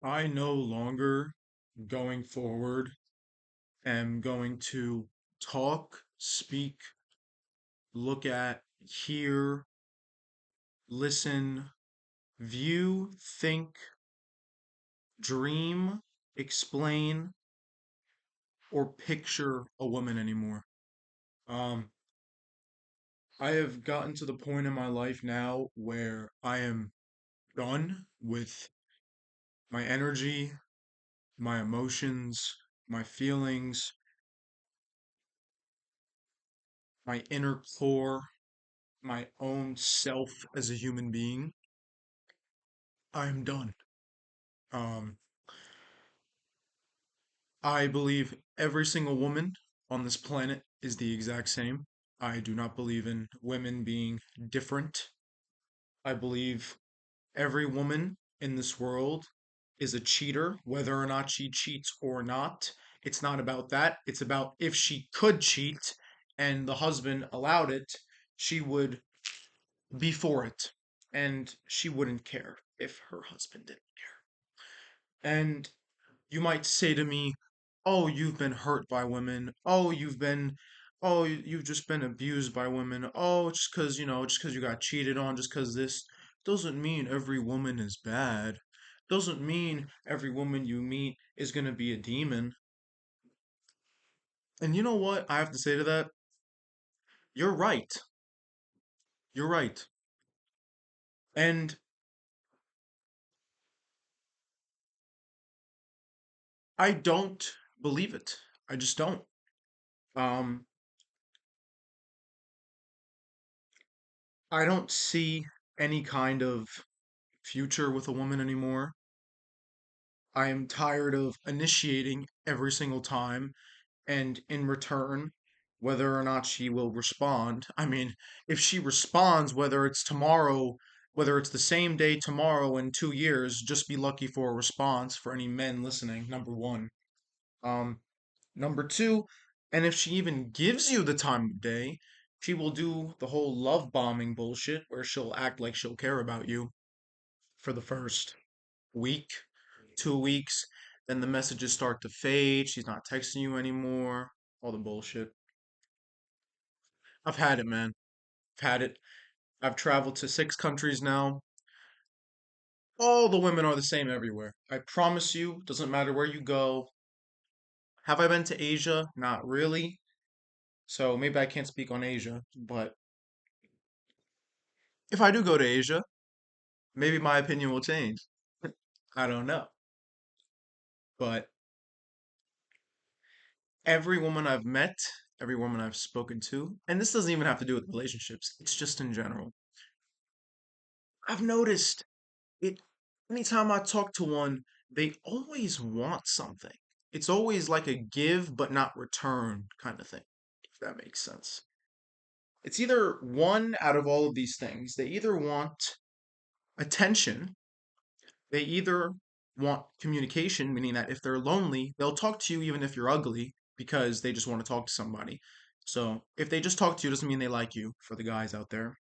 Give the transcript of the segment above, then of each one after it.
I no longer, going forward, am going to talk, speak, look at, hear, listen, view, think, dream, explain, or picture a woman anymore. Um, I have gotten to the point in my life now where I am done with my energy, my emotions, my feelings, my inner core, my own self as a human being. I am done. Um, I believe every single woman on this planet is the exact same. I do not believe in women being different. I believe every woman in this world is a cheater, whether or not she cheats or not. It's not about that. It's about if she could cheat and the husband allowed it, she would be for it. And she wouldn't care if her husband didn't. And you might say to me, "Oh, you've been hurt by women. You've just been abused by women. Oh, just because, just because you got cheated on, just because this doesn't mean every woman is bad. Doesn't mean every woman you meet is going to be a demon." And you know what I have to say to that? You're right. You're right. And I don't believe it. I just don't. Um, I don't see any kind of future with a woman anymore. I am tired of initiating every single time, and in return, whether or not she will respond. I mean, if she responds, whether it's tomorrow, whether it's the same day tomorrow in 2 years, just be lucky for a response for any men listening, number one. Um, Number two, and if she even gives you the time of day, she will do the whole love bombing bullshit where she'll act like she'll care about you for the first week, 2 weeks, then the messages start to fade. She's not texting you anymore. All the bullshit. I've had it, man. I've had it. I've traveled to 6 countries now. All the women are the same everywhere. I promise you, doesn't matter where you go. Have I been to Asia? Not really. So maybe I can't speak on Asia, but if I do go to Asia, maybe my opinion will change. I don't know. But every woman I've met, every woman I've spoken to, and this doesn't even have to do with relationships, it's just in general. I've noticed it anytime I talk to one, they always want something. It's always like a give but not return kind of thing, if that makes sense. It's either one out of all of these things. They either want attention, they either want communication, meaning that if they're lonely, they'll talk to you even if you're ugly because they just want to talk to somebody. So if they just talk to you, doesn't mean they like you, for the guys out there.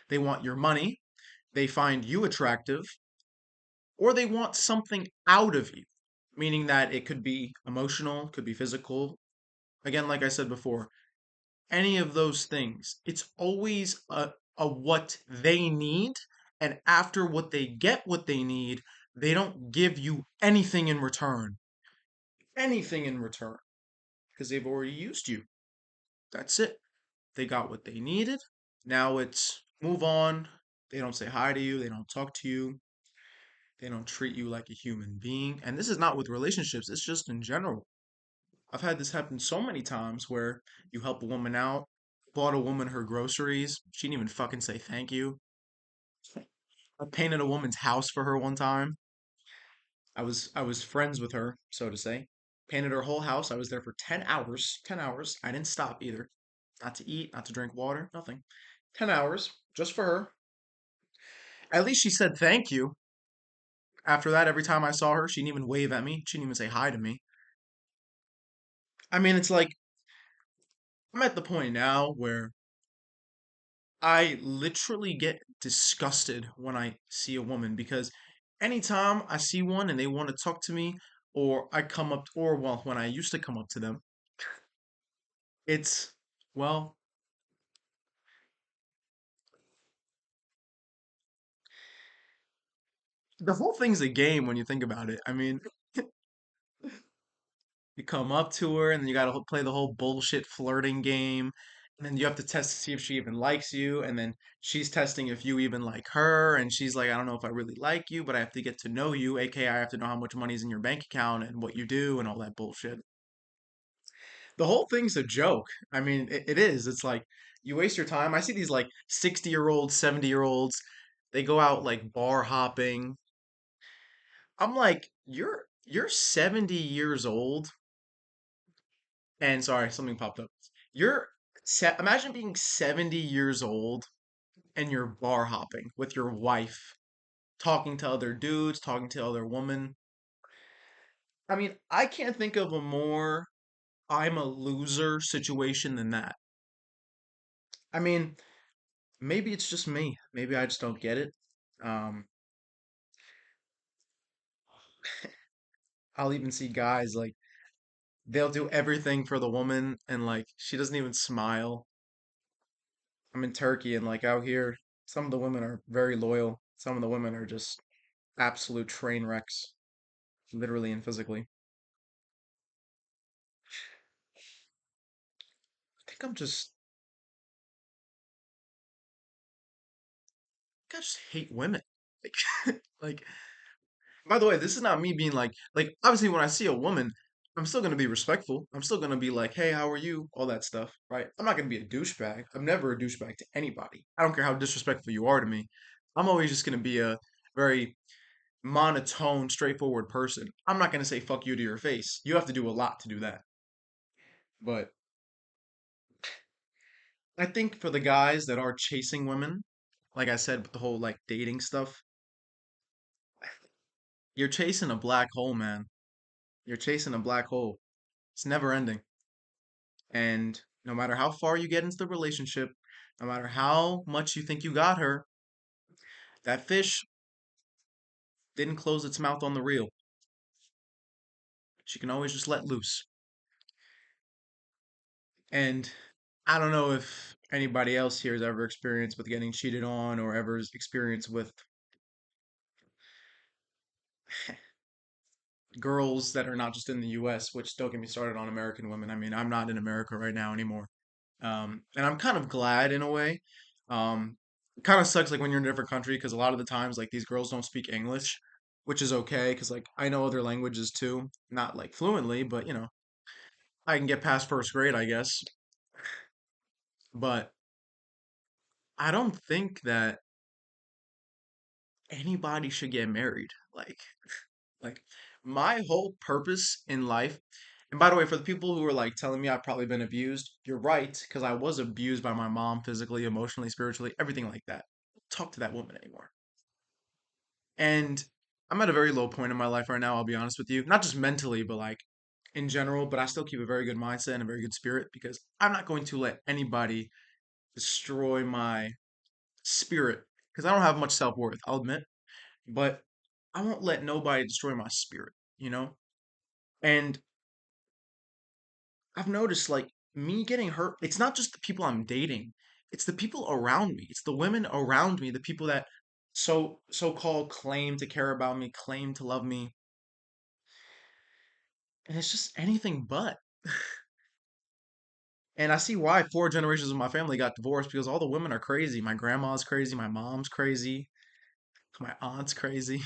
They want your money, they find you attractive, or they want something out of you, meaning that it could be emotional, could be physical. Again, like I said before, any of those things, it's always a what they need. And after what they get, what they need, they don't give you anything in return. Anything in return. Because they've already used you. That's it. They got what they needed. Now it's move on. They don't say hi to you. They don't talk to you. They don't treat you like a human being. And this is not with relationships, it's just in general. I've had this happen so many times where you help a woman out, bought a woman her groceries. She didn't even fucking say thank you. I painted a woman's house for her one time. I was friends with her, so to say. Painted her whole house. I was there for 10 hours. 10 hours. I didn't stop either. Not to eat, not to drink water, nothing. 10 hours just for her. At least she said thank you. After that, every time I saw her, she didn't even wave at me. She didn't even say hi to me. I mean, it's like I'm at the point now where I literally get disgusted when I see a woman because anytime I see one and they want to talk to me, or I come up, or well, when I used to come up to them, it's, well, the whole thing's a game when you think about it. I mean, you come up to her and then you gotta play the whole bullshit flirting game. And then you have to test to see if she even likes you. And then she's testing if you even like her. And she's like, I don't know if I really like you, but I have to get to know you, aka I have to know how much money's in your bank account and what you do and all that bullshit. The whole thing's a joke. I mean, it is. It's like you waste your time. I see these like 60-year-olds, 70-year-olds, they go out like bar hopping. I'm like, you're 70 years old. And sorry, something popped up. You're imagine being 70 years old and you're bar hopping with your wife, talking to other dudes, talking to other women. I mean, I can't think of a more I'm a loser situation than that. I mean, maybe it's just me. Maybe I just don't get it. Um, I'll even see guys like they'll do everything for the woman and like she doesn't even smile. I'm in Turkey and like out here, some of the women are very loyal. Some of the women are just absolute train wrecks, literally and physically. I think I just hate women. Like, like, by the way, this is not me being like, obviously when I see a woman, I'm still gonna be respectful. I'm still gonna be like, hey, how are you? All that stuff, right? I'm not gonna be a douchebag. I'm never a douchebag to anybody. I don't care how disrespectful you are to me. I'm always just gonna be a very monotone, straightforward person. I'm not gonna say fuck you to your face. You have to do a lot to do that. But I think for the guys that are chasing women, like I said, with the whole like dating stuff, you're chasing a black hole, man. You're chasing a black hole. It's never ending. And no matter how far you get into the relationship, no matter how much you think you got her, that fish didn't close its mouth on the reel. She can always just let loose. And I don't know if anybody else here has ever experienced with getting cheated on or ever experienced with girls that are not just in the US, which don't get me started on American women. I mean, I'm not in America right now anymore. And I'm kind of glad in a way. It kind of sucks like when you're in a different country because a lot of the times like these girls don't speak English, which is okay because like I know other languages too, not like fluently, but I can get past first grade, I guess. But I don't think that anybody should get married. Like my whole purpose in life, and by the way, for the people who are like telling me I've probably been abused, you're right, because I was abused by my mom physically, emotionally, spiritually, everything like that. Talk to that woman anymore. And I'm at a very low point in my life right now, I'll be honest with you. Not just mentally, but like in general, but I still keep a very good mindset and a very good spirit because I'm not going to let anybody destroy my spirit because I don't have much self-worth, I'll admit, but I won't let nobody destroy my spirit, you know? And I've noticed like me getting hurt, it's not just the people I'm dating, it's the people around me. It's the women around me, the people that so-called claim to care about me, claim to love me, and it's just anything but. And I see why four generations of my family got divorced because all the women are crazy. My grandma's crazy, my mom's crazy, my aunt's crazy.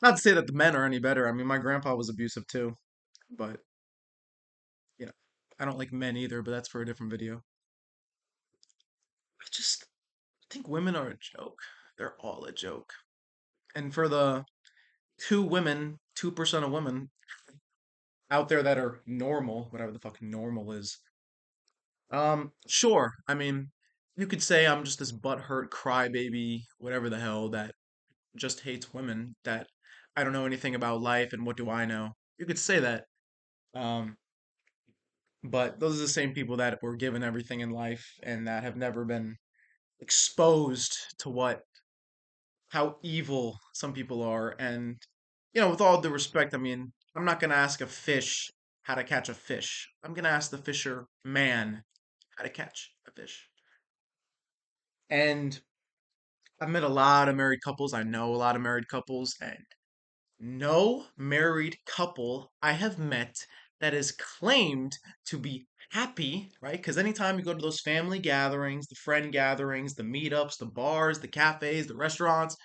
Not to say that the men are any better. I mean, my grandpa was abusive too, but you know, I don't like men either, but that's for a different video. I think women are a joke. They're all a joke. And for the two women, 2% of women out there that are normal, whatever the fuck normal is, sure. I mean, you could say I'm just this butthurt crybaby, whatever the hell, that just hates women, that I don't know anything about life and what do I know. You could say that. Um, but those are the same people that were given everything in life and that have never been exposed to what how evil some people are. And, with all due respect, I mean, I'm not going to ask a fish how to catch a fish. I'm going to ask the fisher man how to catch a fish. And I've met a lot of married couples. I know a lot of married couples, and no married couple I have met that is claimed to be happy, right? Because anytime you go to those family gatherings, the friend gatherings, the meetups, the bars, the cafes, the restaurants,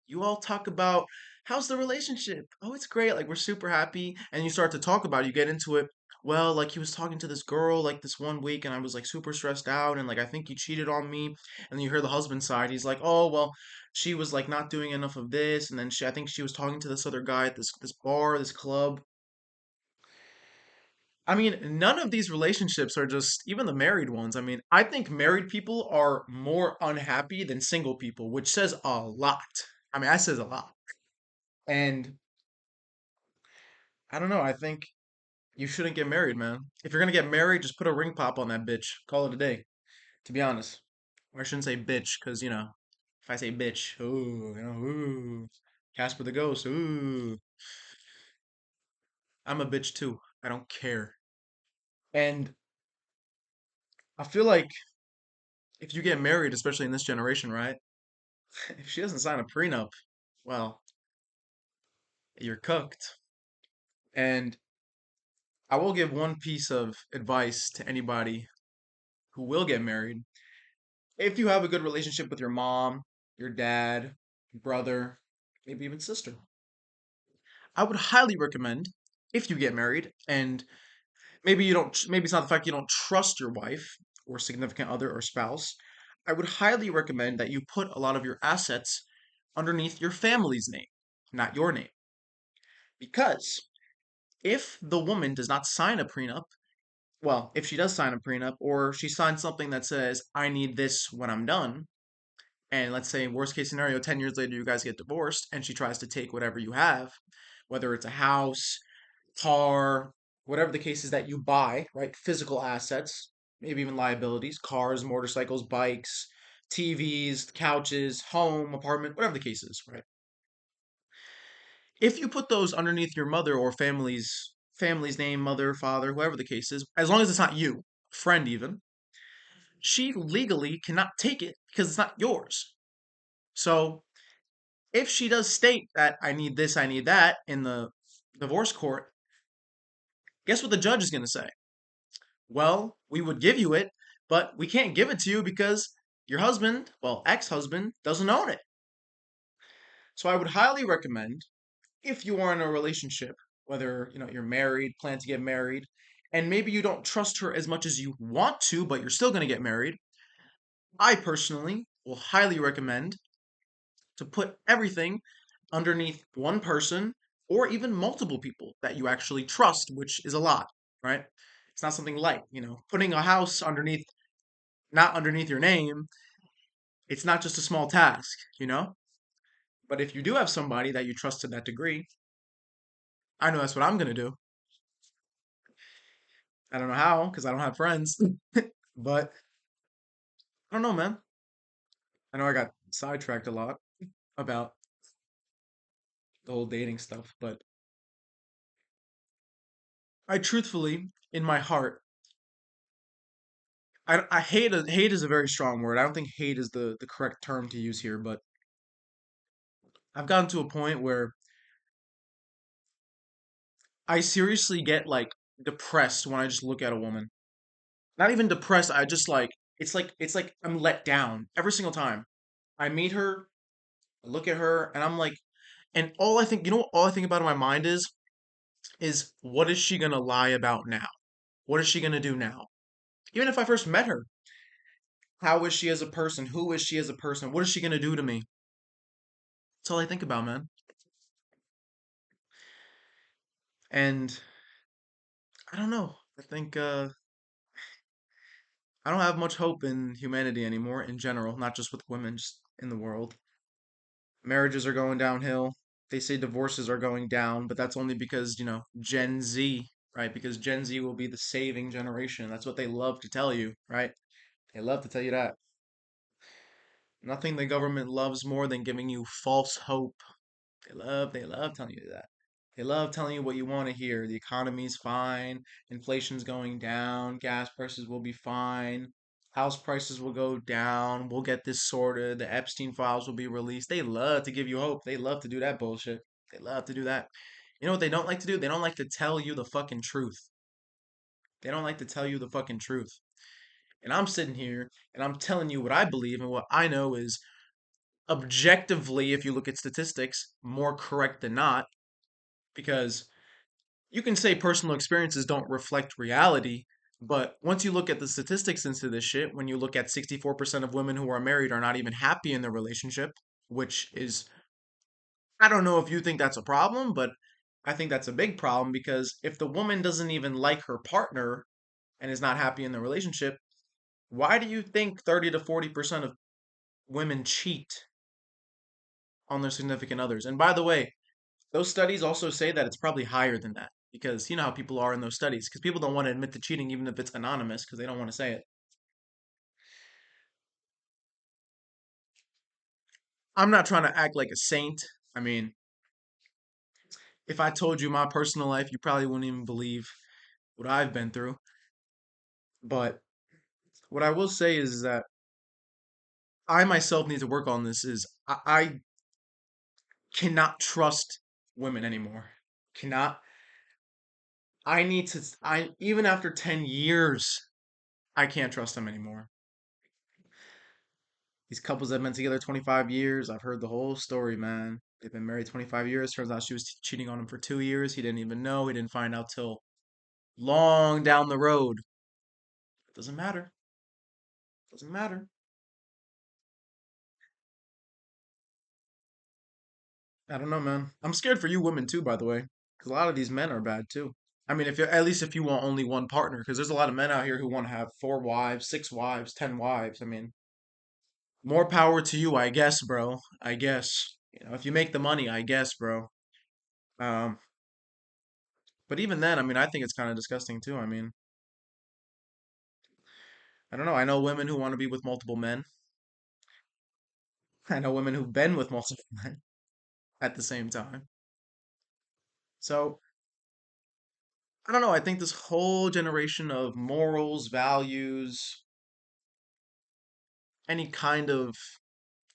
you all talk about how's the relationship? Oh, it's great. Like we're super happy. And you start to talk about it, you get into it. Well, like he was talking to this girl like this one week and I was like super stressed out and like I think he cheated on me. And then you hear the husband side. He's like, "Oh, well, she was like not doing enough of this and then I think she was talking to this other guy at this bar, this club." I mean, none of these relationships are just even the married ones. I mean, I think married people are more unhappy than single people, which says a lot. I mean, that says a lot. And I don't know. I think you shouldn't get married, man. If you're gonna get married, just put a ring pop on that bitch. Call it a day. To be honest, or I shouldn't say bitch, because if I say bitch, ooh, ooh, Casper the Ghost, ooh, I'm a bitch too. I don't care. And I feel like if you get married, especially in this generation, right? If she doesn't sign a prenup, well, you're cooked. And I will give one piece of advice to anybody who will get married. If you have a good relationship with your mom, your dad, brother, maybe even sister, I would highly recommend if you get married and maybe you don't, maybe it's not the fact you don't trust your wife or significant other or spouse, I would highly recommend that you put a lot of your assets underneath your family's name, not your name. Because if the woman does not sign a prenup, well, if she does sign a prenup or she signs something that says, I need this when I'm done, and let's say worst case scenario 10 years later you guys get divorced and she tries to take whatever you have, whether it's a house, car, whatever the case is that you buy, right? Physical assets, maybe even liabilities, cars, motorcycles, bikes, TVs, couches, home, apartment, whatever the case is, right? If you put those underneath your mother or family's name, mother, father, whoever the case is, as long as it's not you, friend even, she legally cannot take it because it's not yours. So if she does state that I need this, I need that in the divorce court, guess what the judge is going to say? Well, we would give you it, but we can't give it to you because your husband, well, ex-husband, doesn't own it. So I would highly recommend if you are in a relationship, whether, you're married, plan to get married, and maybe you don't trust her as much as you want to, but you're still going to get married, I personally will highly recommend to put everything underneath one person or even multiple people that you actually trust, which is a lot, right? It's not something light, putting a house underneath, not underneath your name, it's not just a small task. But if you do have somebody that you trust to that degree, I know that's what I'm going to do. I don't know how because I don't have friends, but I don't know, man. I know I got sidetracked a lot about the whole dating stuff, but I truthfully, in my heart, I hate is a very strong word. I don't think hate is the correct term to use here, but I've gotten to a point where I seriously get like depressed when I just look at a woman. Not even depressed, I just like it's like I'm let down every single time. I meet her, I look at her, and I'm like, and all I think, all I think about in my mind is what is she gonna lie about now? What is she gonna do now? Even if I first met her, how is she as a person? Who is she as a person? What is she gonna do to me? That's all I think about, man. And I don't know. I think I don't have much hope in humanity anymore in general, not just with women, just in the world. Marriages are going downhill. They say divorces are going down, but that's only because, Gen Z, right? Because Gen Z will be the saving generation. That's what they love to tell you, right? They love to tell you that. Nothing the government loves more than giving you false hope. They love telling you that. They love telling you what you want to hear. The economy's fine, inflation's going down, gas prices will be fine, house prices will go down, we'll get this sorted, the Epstein files will be released. They love to give you hope. They love to do that bullshit. They love to do that. You know what they don't like to do? They don't like to tell you the fucking truth. They don't like to tell you the fucking truth. And I'm sitting here and I'm telling you what I believe and what I know is objectively, if you look at statistics, more correct than not, because you can say personal experiences don't reflect reality, but once you look at the statistics into this shit, when you look at 64% of women who are married are not even happy in their relationship, which is, I don't know if you think that's a problem, but I think that's a big problem because if the woman doesn't even like her partner and is not happy in the relationship, why do you think 30 to 40% of women cheat on their significant others? And by the way, those studies also say that it's probably higher than that because you know how people are in those studies because people don't want to admit to cheating even if it's anonymous because they don't want to say it. I'm not trying to act like a saint. I mean, if I told you my personal life, you probably wouldn't even believe what I've been through. But what I will say is that I myself need to work on this is I cannot trust women anymore. Cannot. I need to I even after 10 years, I can't trust them anymore. These couples that have been together 25 years, I've heard the whole story, man. They've been married 25 years. Turns out she was cheating on him for 2 years. He didn't even know. He didn't find out till long down the road. It doesn't matter. Doesn't matter. I don't know, man. I'm scared for you women too, by the way, because a lot of these men are bad too. I mean, if you at least if you want only one partner, because there's a lot of men out here who want to have 4 wives, 6 wives, 10 wives. I mean, more power to you, I guess, bro. I guess. You know, if you make the money, I guess, bro. Um, but even then, I mean, I think it's kind of disgusting too. I mean, I don't know. I know women who want to be with multiple men. I know women who've been with multiple men at the same time. So, I don't know. I think this whole generation of morals, values, any kind of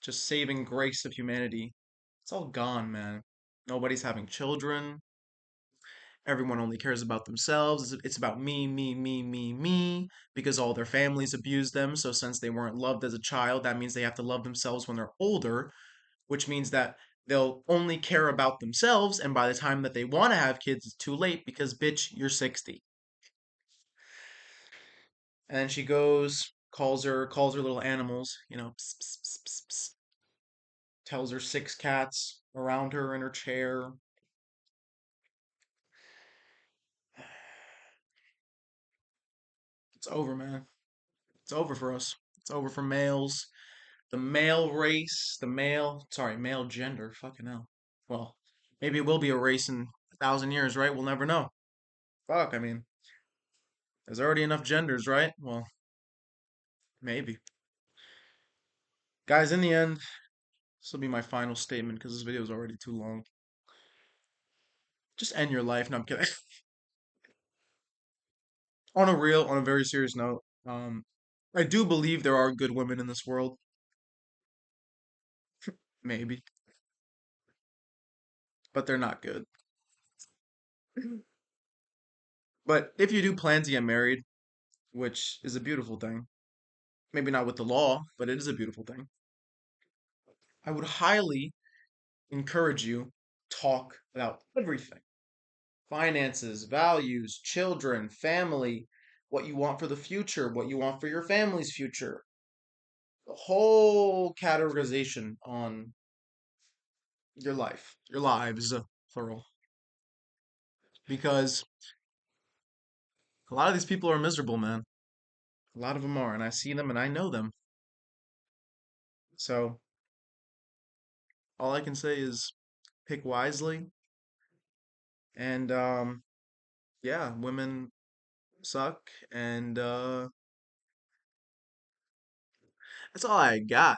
just saving grace of humanity, it's all gone, man. Nobody's having children. Everyone only cares about themselves. It's about me, me, me, me, me, because all their families abused them. So, since they weren't loved as a child, that means they have to love themselves when they're older, which means that they'll only care about themselves. And by the time that they want to have kids, it's too late because, bitch, you're 60. And then she goes, calls her little animals, you know, pss, pss, pss, pss, pss, tells her 6 cats around her in her chair. It's over, man. It's over for us. It's over for males. The male race, male gender. Fucking hell. Well, maybe it will be a race in 1,000 years, right? We'll never know. Fuck, I mean, there's already enough genders, right? Well, maybe. Guys, in the end, this will be my final statement because this video is already too long. Just end your life. No, I'm kidding. On a very serious note, I do believe there are good women in this world. Maybe, but they're not good. But if you do plan to get married, which is a beautiful thing, maybe not with the law, but it is a beautiful thing. I would highly encourage you talk about everything. Finances, values, children, family, what you want for the future, what you want for your family's future. The whole categorization on your life, your lives, plural. Because a lot of these people are miserable, man. A lot of them are, and I see them and I know them. So all I can say is pick wisely. And yeah, women suck, and that's all I got.